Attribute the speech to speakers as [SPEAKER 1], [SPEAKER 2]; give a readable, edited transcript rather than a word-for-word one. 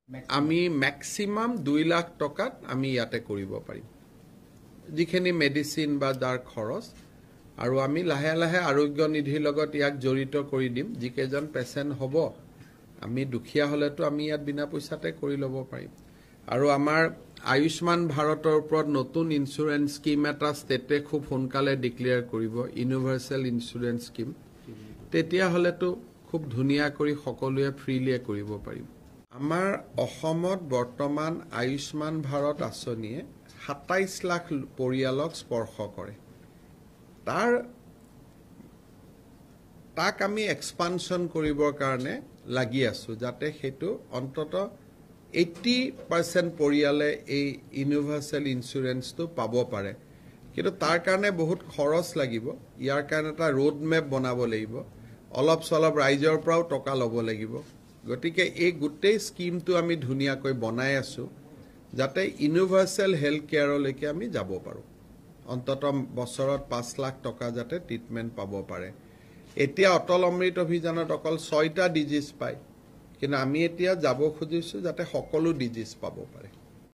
[SPEAKER 1] আমি ম্যাক্সিমাম 2 লাখ টাকাত আমি ইয়াতে কৰিব পাৰিম যিখিনি মেডিসিন বা যাৰ খৰচ আৰু আমি লাহে লাহে আৰোগ্য নিধিৰ লগত ইয়াক জড়িত কৰি দিম যিকেজন পেশেন্ট হ'ব আমি দুখিয়া হলেতো আমি ইয়াত বিনা পইচাতে কৰি ল'ব পাৰিম আৰু আমাৰ আয়ুষ্মান ভাৰতৰ ওপৰত নতুন ইন্সুৰেন্স স্কিম এটা ষ্টেটে খুব সোনকালে ডিক্লেয়াৰ কৰিব ইউনিভাৰ্সাল ইন্সুৰেন্স স্কিম তেতিয়া হলেতো খুব ধুনিয়া কৰি সকলোৱে ফ্ৰীলি কৰিব পাৰিম আমাৰ অসমত বৰ্তমান আয়ুষ্মান ভাৰত আঁচনিয়ে 27 লাখ পৰিয়ালক স্পৰ্শ কৰে তাক আমি এক্সপানশন কৰিবৰ কাৰণে লাগি আছো যাতে হেতু অন্তত 80% পৰিয়ালে এই ইউনিভাৰ্সাল ইন্সুৰেন্সটো পাব পাৰে কিন্তু তাৰ কাৰণে বহুত খৰচ লাগিব ইয়াৰ কাৰণে এটা ৰোড মেপ বনাব লাগিব অলপ সলপ ৰাইজৰ পৰাও টকা ল'ব লাগিব গতিকে এই গুটেই স্কিমটো আমি ধুনিয়াকৈ বনাই আছো যাতে ইউনিভাৰ্সাল হেলথ কেয়াৰলৈকে আমি যাব পাৰো অন্তত বছৰত 5 লাখ টকা যাতে ট্ৰিটমেন্ট পাব পাৰে এতিয়া অটল অমৃত অভিযানত অকল 6টা ডিজিজ পায় কিন্তু আমি এতিয়া যাব খুজিছো যাতে সকলো ডিজিজ পাব পাৰে